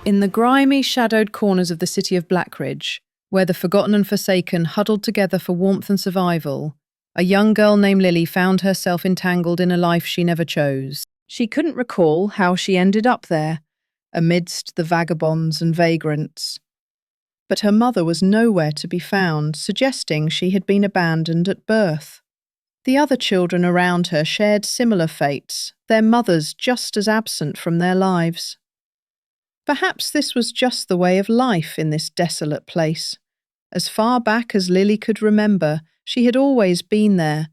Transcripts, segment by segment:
In the grimy, shadowed corners of the city of Blackridge, where the forgotten and forsaken huddled together for warmth and survival, a young girl named Lily found herself entangled in a life she never chose. She couldn't recall how she ended up there, amidst the vagabonds and vagrants. But her mother was nowhere to be found, suggesting she had been abandoned at birth. The other children around her shared similar fates, their mothers just as absent from their lives. Perhaps this was just the way of life in this desolate place. As far back as Lily could remember, she had always been there,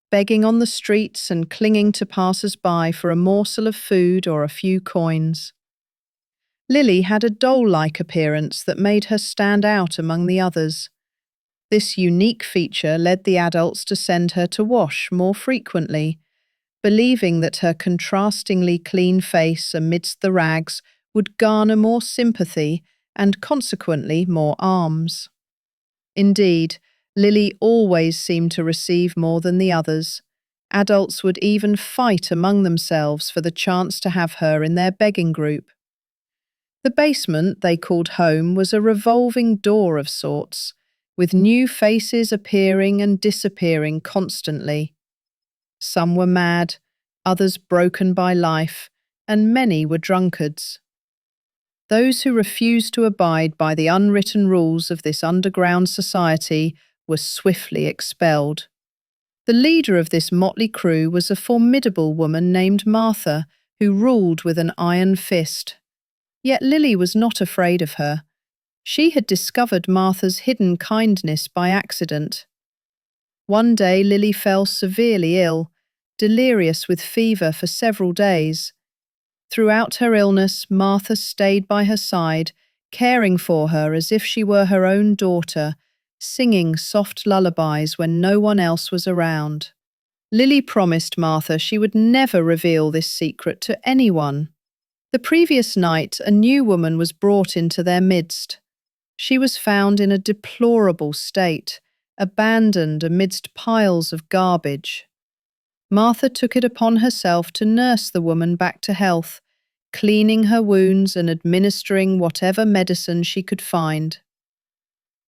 begging on the streets and clinging to passers-by for a morsel of food or a few coins. Lily had a doll-like appearance that made her stand out among the others. This unique feature led the adults to send her to wash more frequently, believing that her contrastingly clean face amidst the rags would garner more sympathy and consequently more alms. Indeed, Lily always seemed to receive more than the others. Adults would even fight among themselves for the chance to have her in their begging group. The basement they called home was a revolving door of sorts, with new faces appearing and disappearing constantly. Some were mad, others broken by life, and many were drunkards. Those who refused to abide by the unwritten rules of this underground society were swiftly expelled. The leader of this motley crew was a formidable woman named Martha, who ruled with an iron fist. Yet Lily was not afraid of her. She had discovered Martha's hidden kindness by accident. One day Lily fell severely ill, delirious with fever for several days. Throughout her illness, Martha stayed by her side, caring for her as if she were her own daughter, singing soft lullabies when no one else was around. Lily promised Martha she would never reveal this secret to anyone. The previous night, a new woman was brought into their midst. She was found in a deplorable state, abandoned amidst piles of garbage. Martha took it upon herself to nurse the woman back to health, cleaning her wounds and administering whatever medicine she could find.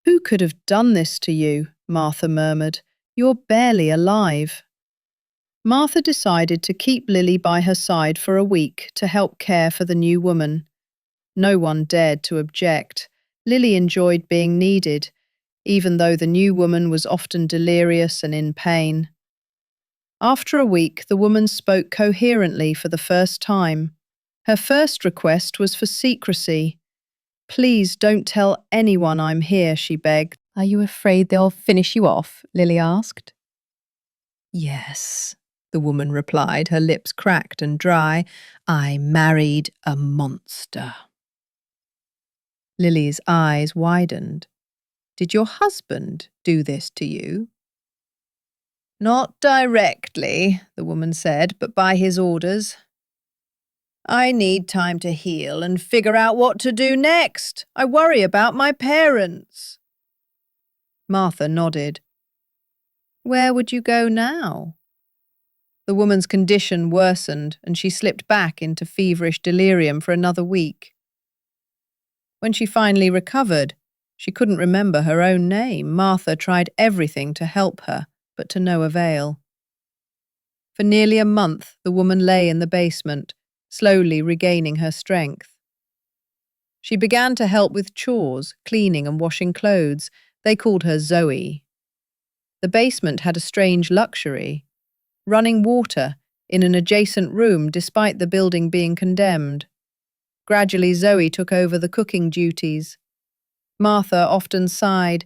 "Who could have done this to you?" Martha murmured. "You're barely alive." Martha decided to keep Lily by her side for a week to help care for the new woman. No one dared to object. Lily enjoyed being needed, even though the new woman was often delirious and in pain. After a week, the woman spoke coherently for the first time. Her first request was for secrecy. "Please don't tell anyone I'm here," she begged. "Are you afraid they'll finish you off?" Lily asked. "Yes," the woman replied, her lips cracked and dry. "I married a monster." Lily's eyes widened. "Did your husband do this to you?" "Not directly," the woman said, "but by his orders. I need time to heal and figure out what to do next. I worry about my parents." Martha nodded. "Where would you go now?" The woman's condition worsened, and she slipped back into feverish delirium for another week. When she finally recovered, she couldn't remember her own name. Martha tried everything to help her, but to no avail. For nearly a month, the woman lay in the basement, slowly regaining her strength. She began to help with chores, cleaning and washing clothes. They called her Zoe. The basement had a strange luxury: running water in an adjacent room despite the building being condemned. Gradually, Zoe took over the cooking duties. Martha often sighed,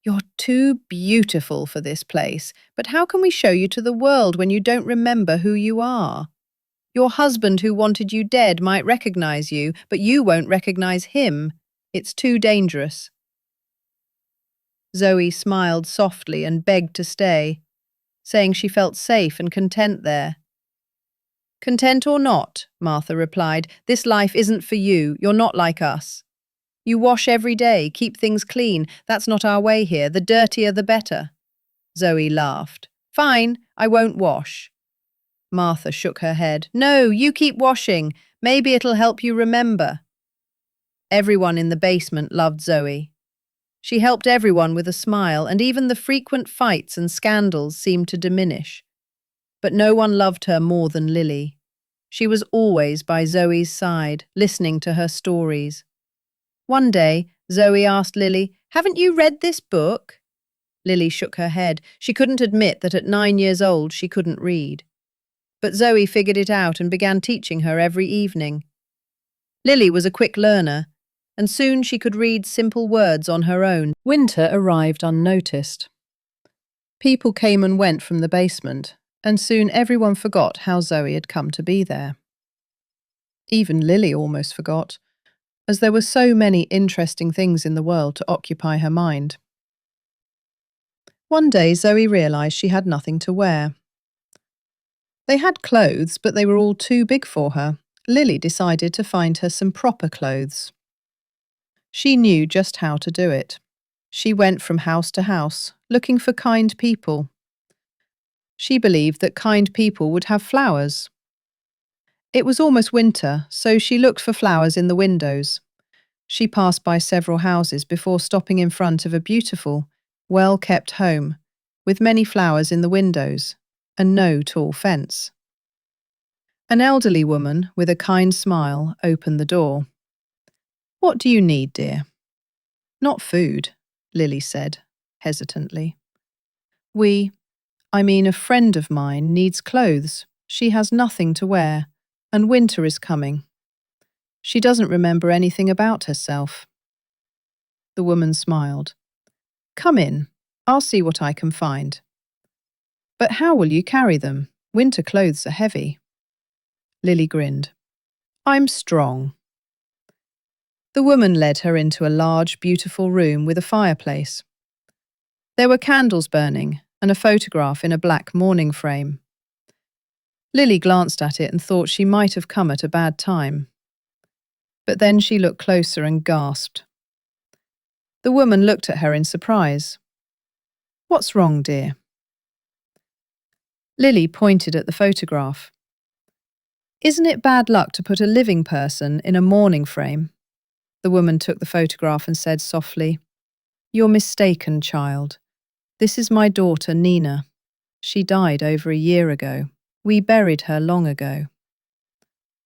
"You're too beautiful for this place, but how can we show you to the world when you don't remember who you are? Your husband who wanted you dead might recognize you, but you won't recognize him. It's too dangerous." Zoe smiled softly and begged to stay, saying she felt safe and content there. "Content or not," Martha replied, "this life isn't for you. You're not like us. You wash every day, keep things clean. That's not our way here. The dirtier the better." Zoe laughed. "Fine, I won't wash." Martha shook her head. "No, you keep washing. Maybe it'll help you remember." Everyone in the basement loved Zoe. She helped everyone with a smile, and even the frequent fights and scandals seemed to diminish. But no one loved her more than Lily. She was always by Zoe's side, listening to her stories. One day, Zoe asked Lily, "Haven't you read this book?" Lily shook her head. She couldn't admit that at 9 years old she couldn't read. But Zoe figured it out and began teaching her every evening. Lily was a quick learner, and soon she could read simple words on her own. Winter arrived unnoticed. People came and went from the basement, and soon everyone forgot how Zoe had come to be there. Even Lily almost forgot, as there were so many interesting things in the world to occupy her mind. One day Zoe realised she had nothing to wear. They had clothes, but they were all too big for her. Lily decided to find her some proper clothes. She knew just how to do it. She went from house to house, looking for kind people. She believed that kind people would have flowers. It was almost winter, so she looked for flowers in the windows. She passed by several houses before stopping in front of a beautiful, well-kept home, with many flowers in the windows, and no tall fence. An elderly woman, with a kind smile, opened the door. "What do you need, dear?" "Not food," Lily said, hesitantly. A friend of mine needs clothes. She has nothing to wear, and winter is coming. She doesn't remember anything about herself." The woman smiled. "Come in. I'll see what I can find." "But how will you carry them? Winter clothes are heavy." Lily grinned. "I'm strong." The woman led her into a large, beautiful room with a fireplace. There were candles burning and a photograph in a black mourning frame. Lily glanced at it and thought she might have come at a bad time. But then she looked closer and gasped. The woman looked at her in surprise. "What's wrong, dear?" Lily pointed at the photograph. "Isn't it bad luck to put a living person in a mourning frame?" The woman took the photograph and said softly, "You're mistaken, child. This is my daughter, Nina. She died over a year ago. We buried her long ago."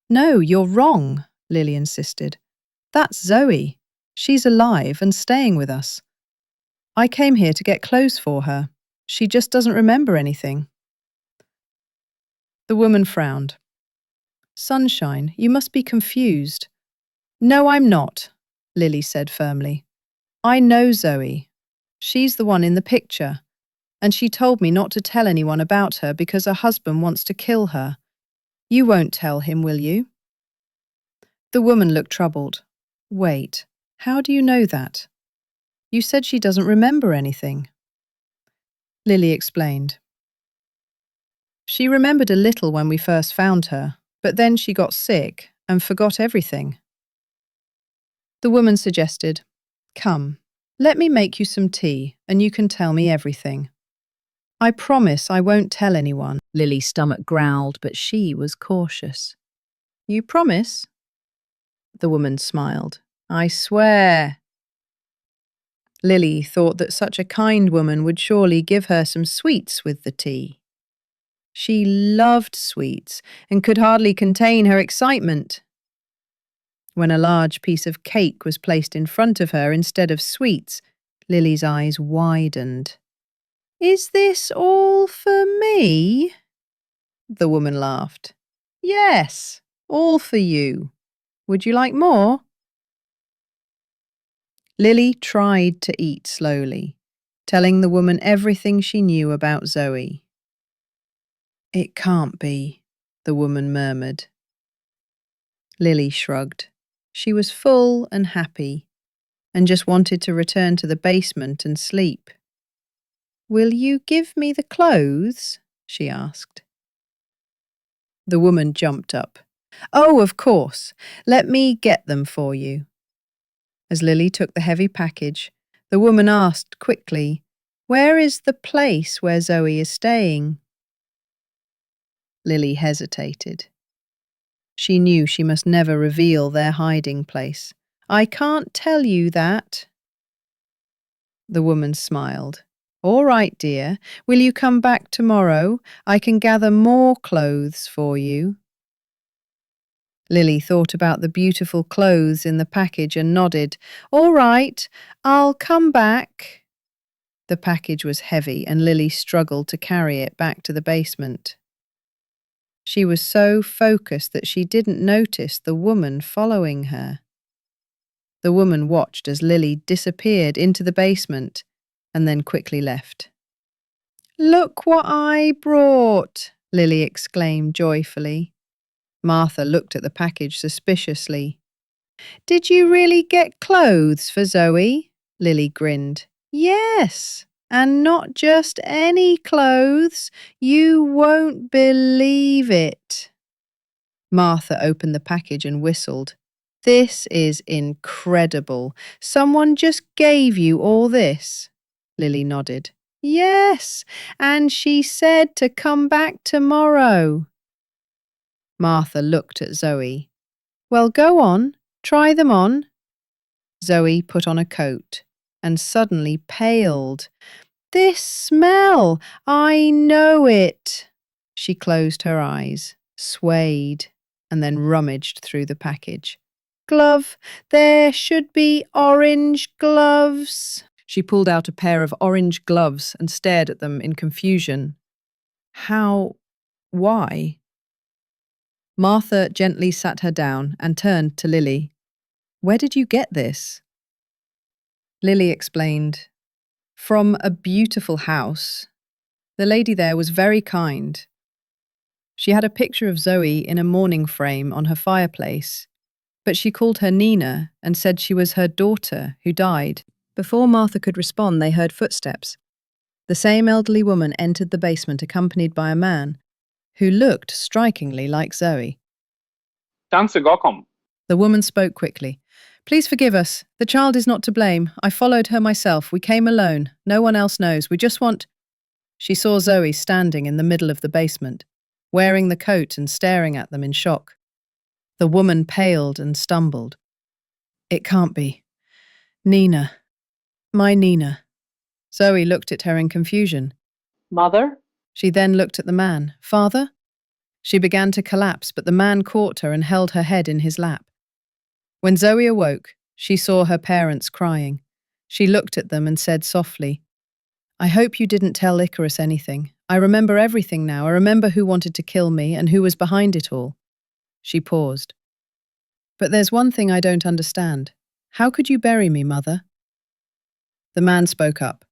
"No, you're wrong," Lily insisted. "That's Zoe. She's alive and staying with us. I came here to get clothes for her. She just doesn't remember anything." The woman frowned. "Sunshine, you must be confused." "No, I'm not," Lily said firmly. "I know Zoe. She's the one in the picture, and she told me not to tell anyone about her because her husband wants to kill her. You won't tell him, will you?" The woman looked troubled. "Wait, how do you know that? You said she doesn't remember anything." Lily explained. "She remembered a little when we first found her, but then she got sick and forgot everything." The woman suggested, "Come, let me make you some tea and you can tell me everything." "I promise I won't tell anyone," Lily's stomach growled, but she was cautious. "You promise?" The woman smiled. "I swear." Lily thought that such a kind woman would surely give her some sweets with the tea. She loved sweets and could hardly contain her excitement. When a large piece of cake was placed in front of her instead of sweets, Lily's eyes widened. "Is this all for me?" The woman laughed. "Yes, all for you. Would you like more?" Lily tried to eat slowly, telling the woman everything she knew about Zoe. "It can't be," the woman murmured. Lily shrugged. She was full and happy, and just wanted to return to the basement and sleep. "Will you give me the clothes?" she asked. The woman jumped up. "Oh, of course. Let me get them for you." As Lily took the heavy package, the woman asked quickly, "Where is the place where Zoe is staying?" Lily hesitated. She knew she must never reveal their hiding place, I can't tell you that. The woman smiled. All right, dear. Will you come back tomorrow? I can gather more clothes for you. Lily thought about the beautiful clothes in the package and nodded. All right, I'll come back. The package was heavy and Lily struggled to carry it back to the basement. She was so focused that she didn't notice the woman following her. The woman watched as Lily disappeared into the basement and then quickly left. Look what I brought, Lily exclaimed joyfully. Martha looked at the package suspiciously. Did you really get clothes for Zoe? Lily grinned. Yes, and not just any clothes. You won't believe it. Martha opened the package and whistled. This is incredible. Someone just gave you all this. Lily nodded. Yes, and she said to come back tomorrow. Martha looked at Zoe. Well, go on, try them on. Zoe put on a coat and suddenly paled. This smell! I know it! She closed her eyes, swayed, and then rummaged through the package. Glove! There should be orange gloves! She pulled out a pair of orange gloves and stared at them in confusion. How? Why? Martha gently sat her down and turned to Lily. Where did you get this? Lily explained. From a beautiful house. The lady there was very kind. She had a picture of Zoe in a mourning frame on her fireplace, but she called her Nina and said she was her daughter who died. Before Martha could respond, they heard footsteps. The same elderly woman entered the basement accompanied by a man who looked strikingly like Zoe. The woman spoke quickly. Please forgive us. The child is not to blame. I followed her myself. We came alone. No one else knows. We just want... She saw Zoe standing in the middle of the basement, wearing the coat and staring at them in shock. The woman paled and stumbled. It can't be. Nina. My Nina. Zoe looked at her in confusion. Mother? She then looked at the man. Father? She began to collapse, but the man caught her and held her head in his lap. When Zoe awoke, she saw her parents crying. She looked at them and said softly, I hope you didn't tell Icarus anything. I remember everything now. I remember who wanted to kill me and who was behind it all. She paused. But there's one thing I don't understand. How could you bury me, Mother? The man spoke up.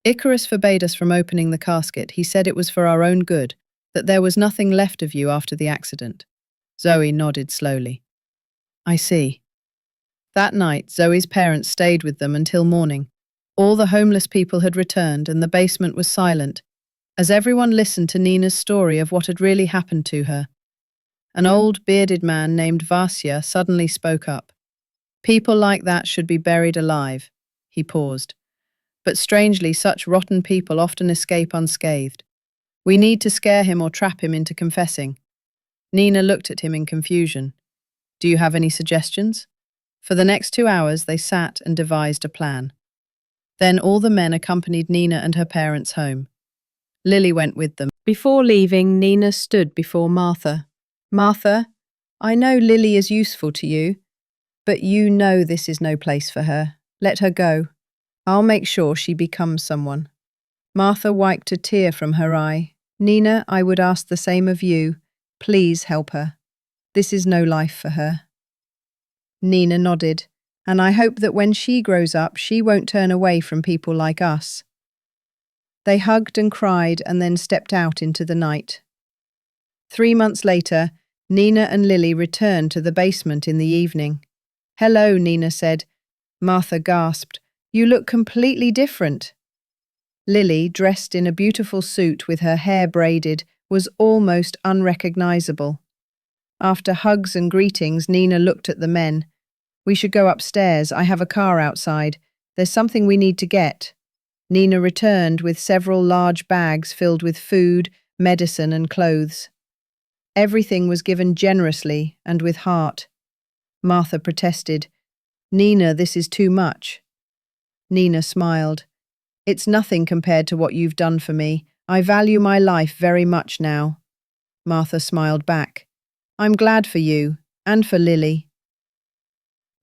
Icarus forbade us from opening the casket. He said it was for our own good, that there was nothing left of you after the accident. Zoe nodded slowly. I see. That night, Zoe's parents stayed with them until morning. All the homeless people had returned and the basement was silent, as everyone listened to Nina's story of what had really happened to her. An old bearded man named Vasya suddenly spoke up. People like that should be buried alive. He paused. But strangely, such rotten people often escape unscathed. We need to scare him or trap him into confessing. Nina looked at him in confusion. Do you have any suggestions? For the next 2 hours, they sat and devised a plan. Then all the men accompanied Nina and her parents home. Lily went with them. Before leaving, Nina stood before Martha. Martha, I know Lily is useful to you, but you know this is no place for her. Let her go. I'll make sure she becomes someone. Martha wiped a tear from her eye. Nina, I would ask the same of you. Please help her. This is no life for her. Nina nodded, and I hope that when she grows up, she won't turn away from people like us. They hugged and cried and then stepped out into the night. 3 months later, Nina and Lily returned to the basement in the evening. Hello, Nina said. Martha gasped. You look completely different. Lily, dressed in a beautiful suit with her hair braided, was almost unrecognizable. After hugs and greetings, Nina looked at the men. We should go upstairs. I have a car outside. There's something we need to get. Nina returned with several large bags filled with food, medicine, and clothes. Everything was given generously and with heart. Martha protested. Nina, this is too much. Nina smiled. It's nothing compared to what you've done for me. I value my life very much now. Martha smiled back. I'm glad for you, and for Lily.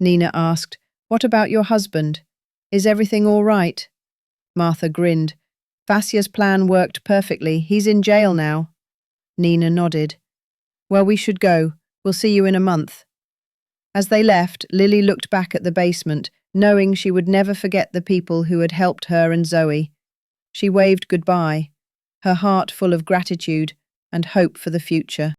Nina asked, What about your husband? Is everything all right? Martha grinned. Vasia's plan worked perfectly. He's in jail now. Nina nodded. Well, we should go. We'll see you in a month. As they left, Lily looked back at the basement, knowing she would never forget the people who had helped her and Zoe. She waved goodbye, her heart full of gratitude and hope for the future.